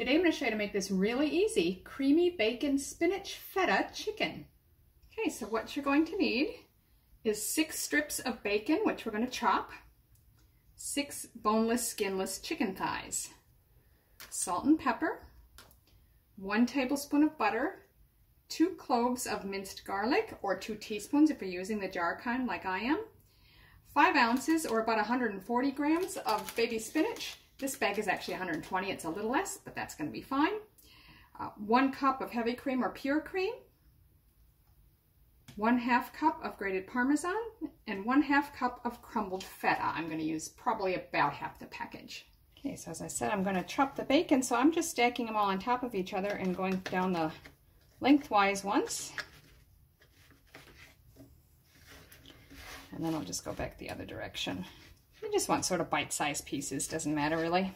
Today I'm going to show you how to make this really easy creamy bacon spinach feta chicken. Okay, so what you're going to need is 6 strips of bacon, which we're going to chop, 6 boneless, skinless chicken thighs, salt and pepper, 1 tablespoon of butter, 2 cloves of minced garlic, or 2 teaspoons if you're using the jar kind like I am, 5 ounces or about 140 grams of baby spinach. This bag is actually 120, it's a little less, but that's going to be fine. 1 cup of heavy cream or pure cream, 1/2 cup of grated Parmesan, and 1/2 cup of crumbled Feta. I'm going to use probably about half the package. Okay, so as I said, I'm going to chop the bacon, so I'm just stacking them all on top of each other and going down the lengthwise once. And then I'll just go back the other direction. You just want sort of bite-sized pieces, doesn't matter really.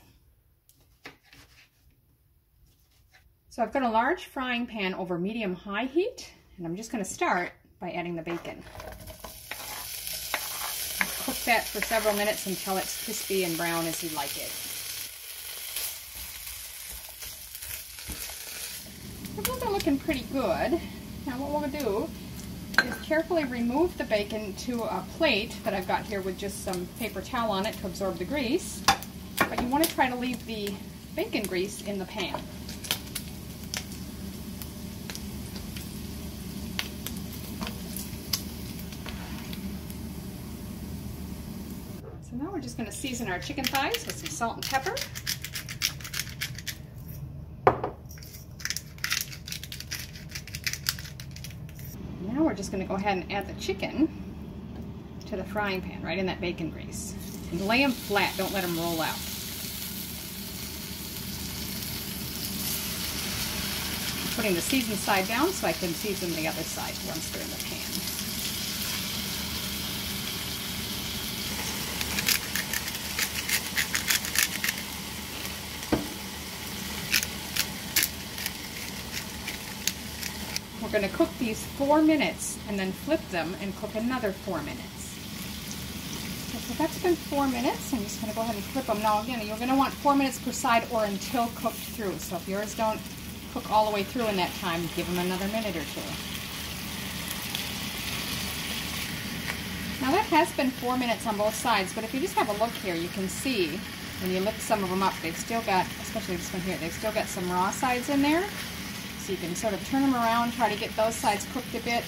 So I've got a large frying pan over medium-high heat, and I'm just going to start by adding the bacon. Cook that for several minutes until it's crispy and brown as you like it. Those are looking pretty good. Now what we'll do is carefully remove the bacon to a plate that I've got here with just some paper towel on it to absorb the grease. But you want to try to leave the bacon grease in the pan. So now we're just going to season our chicken thighs with some salt and pepper. Now we're just going to go ahead and add the chicken to the frying pan, right in that bacon grease. And lay them flat, don't let them roll out. I'm putting the seasoned side down so I can season the other side once they're in the pan. We're going to cook these 4 minutes and then flip them and cook another 4 minutes. Okay, so that's been 4 minutes. I'm just going to go ahead and flip them. Now again, you're going to want 4 minutes per side or until cooked through. So if yours don't cook all the way through in that time, give them another minute or 2. Now that has been 4 minutes on both sides, but if you just have a look here, you can see when you lift some of them up, they've still got, especially this one here, they've still got some raw sides in there. So you can sort of turn them around, try to get those sides cooked a bit,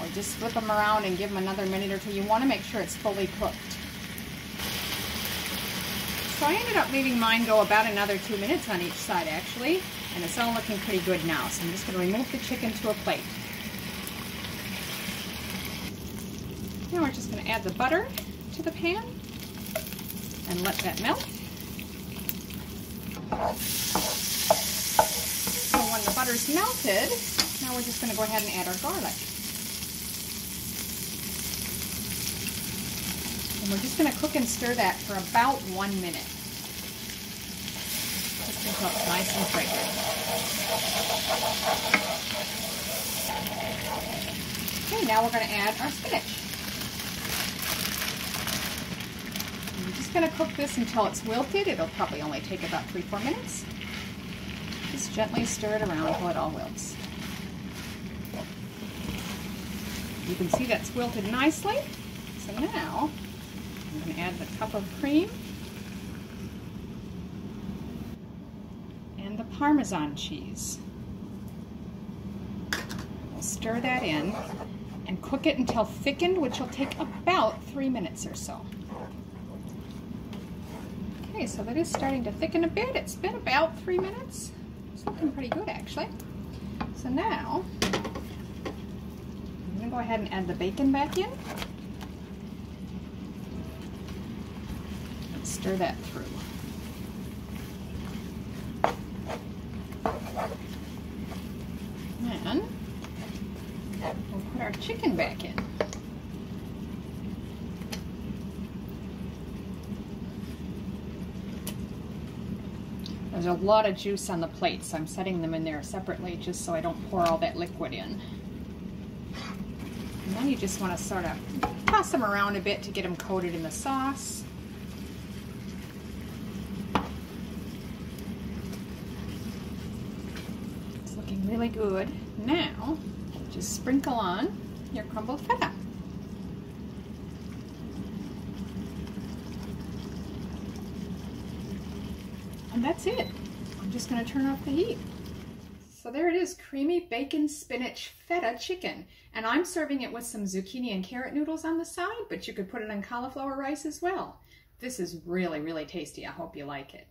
or just flip them around and give them another minute or 2. You want to make sure it's fully cooked. So I ended up leaving mine go about another 2 minutes on each side actually, and it's all looking pretty good now. So I'm just going to remove the chicken to a plate. Now we're just going to add the butter to the pan and let that melt. When the butter's melted, now we're just going to go ahead and add our garlic. And we're just going to cook and stir that for about 1 minute. Just until it's nice and fragrant. Okay, now we're going to add our spinach. And we're just going to cook this until it's wilted. It'll probably only take about 3-4 minutes. Just gently stir it around until it all wilts. You can see that's wilted nicely. So now I'm going to add the cup of cream and the Parmesan cheese. We'll stir that in and cook it until thickened, which will take about 3 minutes or so. Okay, so that is starting to thicken a bit. It's been about 3 minutes. It's looking pretty good actually. So now I'm going to go ahead and add the bacon back in and stir that through. And we'll put our chicken back in. There's a lot of juice on the plate, so I'm setting them in there separately just so I don't pour all that liquid in. And then you just want to sort of toss them around a bit to get them coated in the sauce. really good. Now, just sprinkle on your crumbled feta. And that's it. I'm just going to turn off the heat. So there it is, creamy bacon spinach feta chicken. And I'm serving it with some zucchini and carrot noodles on the side, but you could put it on cauliflower rice as well. This is really, really tasty. I hope you like it.